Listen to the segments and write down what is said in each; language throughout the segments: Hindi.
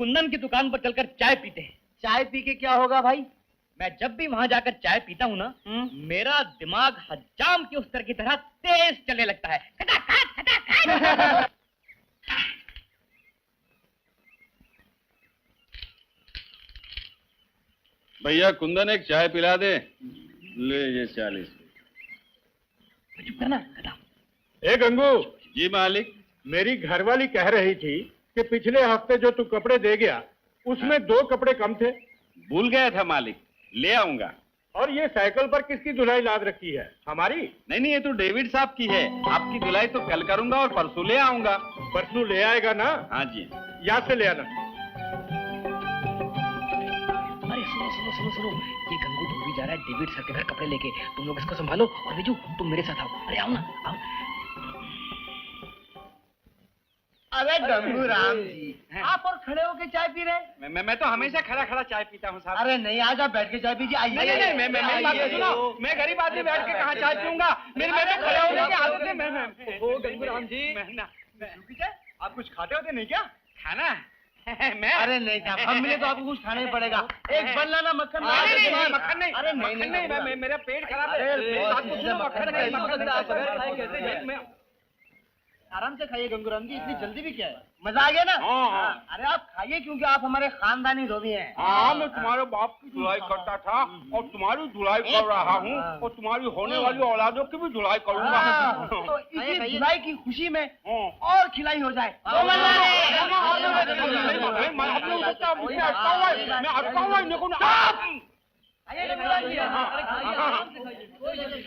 कुंदन की दुकान पर चलकर चाय पीते हैं। चाय पी के क्या होगा भाई? मैं जब भी वहां जाकर चाय पीता हूँ ना, मेरा दिमाग हज्जाम की उस तरह की तरह तेज चलने लगता है। खटाखट, खटाखट। भैया कुंदन एक चाय पिला दे। ले ये 40। चुप करना। ए गंगू। जी मालिक। मेरी घरवाली कह रही थी कि पिछले हफ्ते जो तू कपड़े दे गया उसमें 2 कपड़े कम थे। भूल गया था मालिक, ले आऊंगा। और ये साइकिल पर किसकी धुलाई लाद रखी है? हमारी? नहीं, ये तो डेविड साहब की है। आपकी धुलाई तो कल करूंगा और परसों ले आऊंगा। परसों ले आएगा ना? हाँ जी। याद से ले आना। अरे सुनो, ये गंगू तो भी जा रहा है डेविड सर के घर कपड़े लेके। तुम लोग इसको संभालो और बिजू तुम मेरे साथ आओ। अरे आओ ना, आओ। अरे गंगू राम जी, आप और खड़े होके चाय पी रहे? मैं तो हमेशा खड़ा चाय पीता हूँ साहब। अरे नहीं, आज आप बैठ के चाय पीजिए। आइए। नहीं, मैं गरीब आदमी बैठ के कहाँ चाय पीऊंगा। मेरे तो खड़े होने की आदत है। मैं ओ गंगू राम जी, आप कुछ खाते होते नहीं क्या? खाना मैं? अरे नहीं साहब, हम मिले तो आपको कुछ खाना ही पड़ेगा। एक बन लाना मक्खन। मक्खन नहीं। अरे नहीं, मेरा पेट खराब है। मक्खन आराम से खाइए गंगू राम जी, इतनी जल्दी भी क्या है? मजा आ गया ना? हाँ। अरे आप खाइए क्योंकि आप हमारे खानदानी धोबी हैं। हाँ, मैं तुम्हारे बाप की धुलाई करता था और तुम्हारी धुलाई कर रहा हूँ और तुम्हारी होने वाली औलादों की भी धुलाई करूंगा। तो इसी धुलाई की खुशी में और खिलाई हो जाए।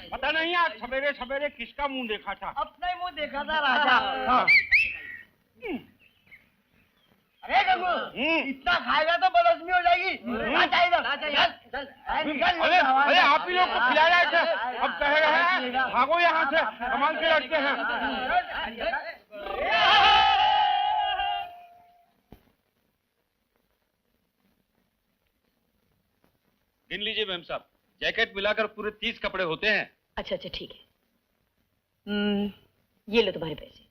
पता नहीं आज सवेरे सवेरे किसका मुंह देखा था? अपना ही मुंह देखा था राजा। अरे गंगू, इतना खाएगा तो बदहजमी हो जाएगी। अरे आप ही लोग को खिला रहे थे, अब कह रहे हैं भागो यहाँ से, कमाल के लड़के हैं। गिन लीजिए मैम साहब, जैकेट मिलाकर पूरे 30 कपड़े होते हैं। अच्छा ठीक है। ये लो तुम्हारे पैसे,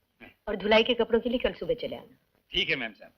और धुलाई के कपड़ों के लिए कल सुबह चले आना। ठीक है मैम साहब।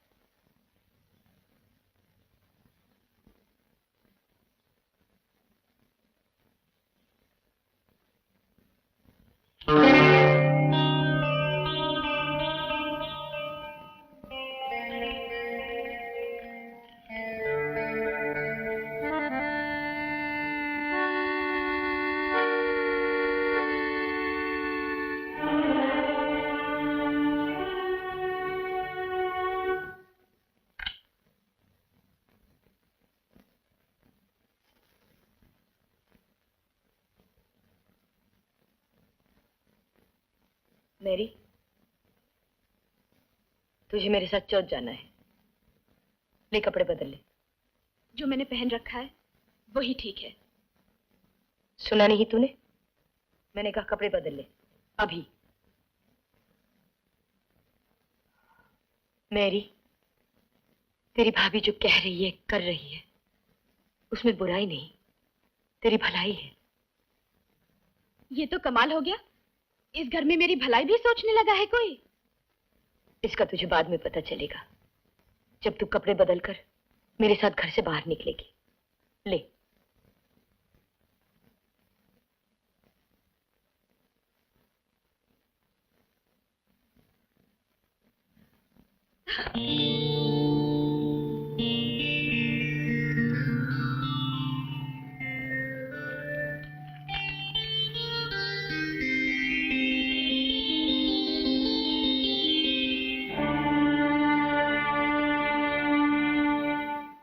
मैरी, तुझे मेरे साथ चौथ जाना है। ले कपड़े बदल ले। जो मैंने पहन रखा है वही ठीक है। सुना नहीं तूने? मैंने कहा कपड़े बदल ले अभी। मैरी, तेरी भाभी जो कह रही है, कर रही है, उसमें बुराई नहीं, तेरी भलाई है। ये तो कमाल हो गया, इस घर में मेरी भलाई भी सोचने लगा है कोई। इसका तुझे बाद में पता चलेगा, जब तू कपड़े बदलकर मेरे साथ घर से बाहर निकलेगी। ले।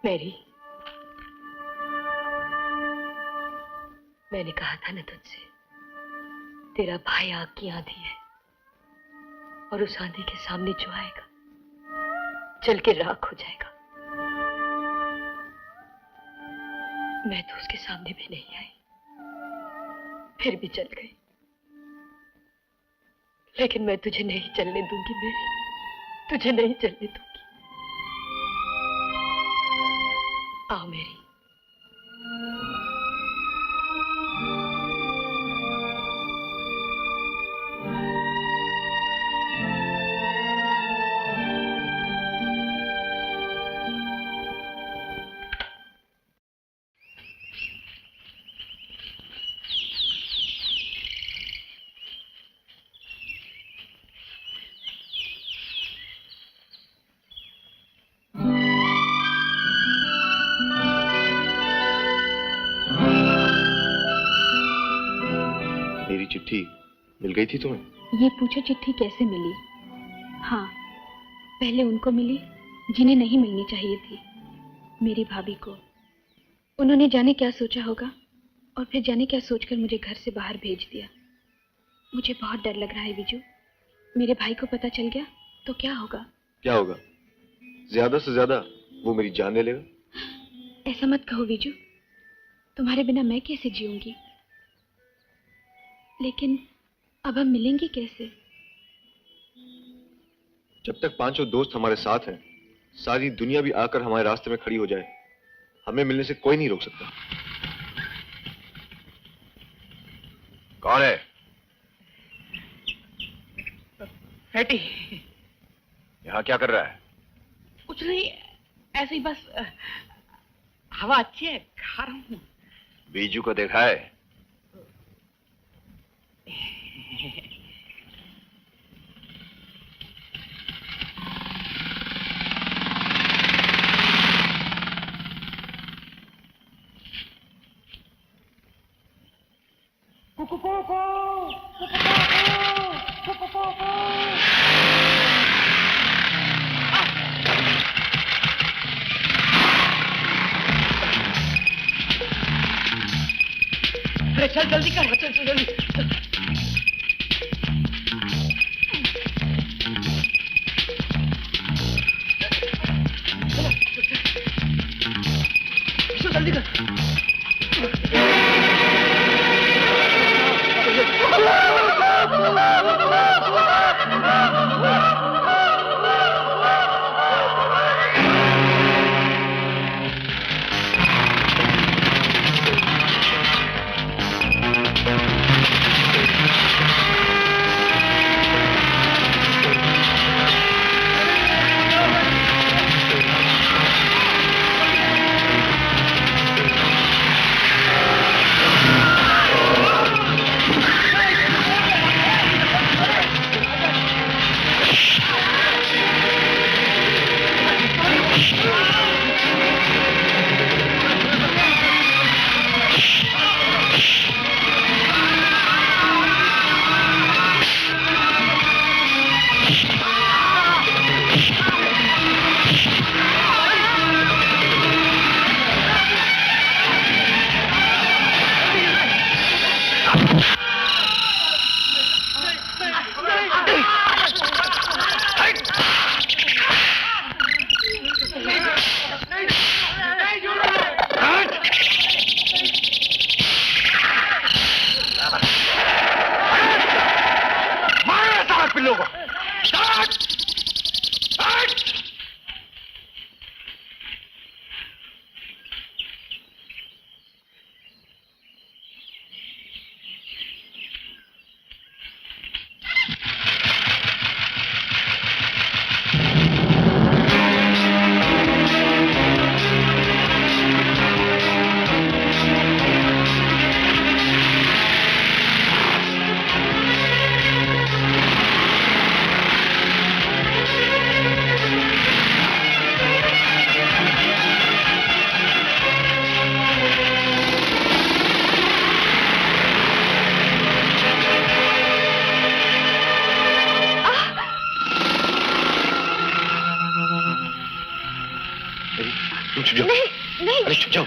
मैरी, मैंने कहा था ना तुझसे, तेरा भाई आग की आंधी है और उस आंधी के सामने जो आएगा जल के राख हो जाएगा। मैं तो उसके सामने भी नहीं आई, फिर भी चल गई। लेकिन मैं तुझे नहीं चलने दूंगी मेरी, तुझे नहीं चलने दूंगी। आओ मेरी। मिल गई थी तुम्हें? ये पूछो चिट्ठी कैसे मिली? हाँ, पहले उनको मिली जिन्हें नहीं मिलनी चाहिए थी, मेरी भाभी को। उन्होंने जाने क्या सोचा होगा और फिर जाने क्या सोचकर मुझे घर से बाहर भेज दिया। मुझे बहुत डर लग रहा है विजू। मेरे भाई को पता चल गया तो क्या होगा? क्या होगा? ज्यादा से ज्यादा वो मेरी जान ले लेगा। ऐसा मत कहो विजू, तुम्हारे बिना मैं कैसे जीऊंगी? लेकिन अब हम मिलेंगे कैसे? जब तक पांचों दोस्त हमारे साथ हैं, सारी दुनिया भी आकर हमारे रास्ते में खड़ी हो जाए, हमें मिलने से कोई नहीं रोक सकता। कौन है? फेटी। यहाँ क्या कर रहा है? कुछ नहीं, ऐसे ही बस हवा अच्छी है, खा रहा हूँ। बीजू को देखा है? अरे चल जल्दी कर, चल चल जल्दी। जल्दी कर। अरे छुप जाओ।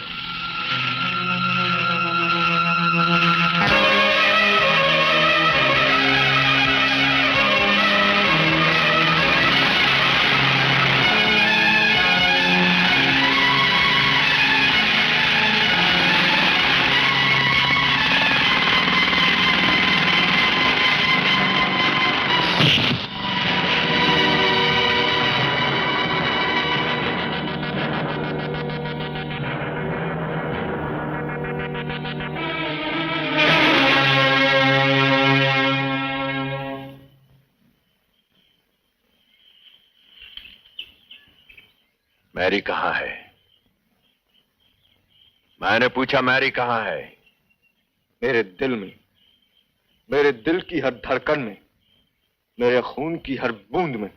मैरी कहाँ है? मैंने पूछा मैरी कहाँ है? मेरे दिल में, मेरे दिल की हर धड़कन में, मेरे खून की हर बूंद में।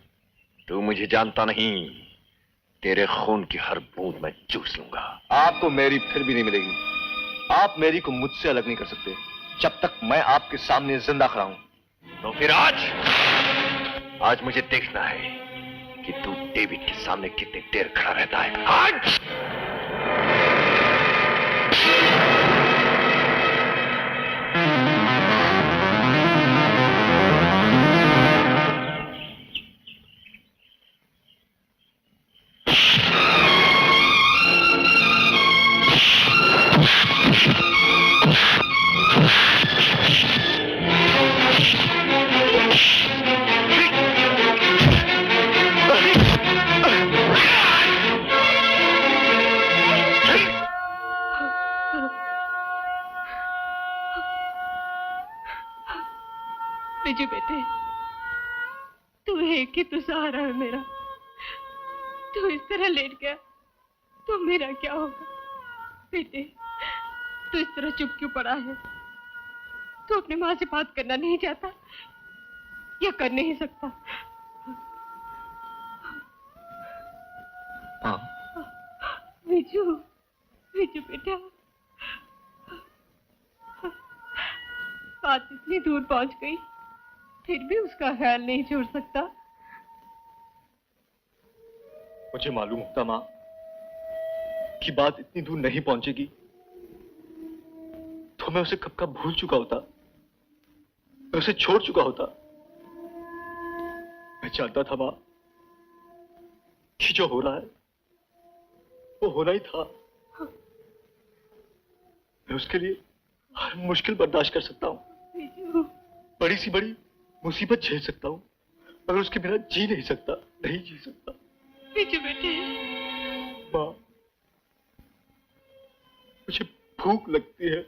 तू मुझे जानता नहीं, तेरे खून की हर बूंद मैं चूस लूंगा। आपको मेरी फिर भी नहीं मिलेगी। आप मेरी को मुझसे अलग नहीं कर सकते जब तक मैं आपके सामने जिंदा खड़ा हूं। तो फिर आज मुझे देखना है कि तू डेविड के सामने कितनी देर खड़ा रहता है। आज बिजू बेटे, तू है कि तू सहारा है मेरा। तू इस तरह लेट गया तो मेरा क्या होगा? बेटे, तू इस तरह चुप क्यों पड़ा है? तू अपनी माँ से बात करना नहीं चाहता या कर नहीं सकता? हाँ। बिजू, बिजू बेटा, बात इतनी दूर पहुंच गई फिर भी उसका ख्याल नहीं छोड़ सकता। मुझे मालूम होता माँ कि बात इतनी दूर नहीं पहुंचेगी तो मैं उसे कब का भूल चुका होता, मैं उसे छोड़ चुका होता। मैं जानता था माँ कि जो हो रहा है वो होना ही था। मैं उसके लिए हर मुश्किल बर्दाश्त कर सकता हूँ, बड़ी सी बड़ी मुसीबत झेल सकता हूँ, मगर उसके बिना जी नहीं सकता, नहीं जी सकता। बिजू बेटे, माँ, मुझे भूख लगती है,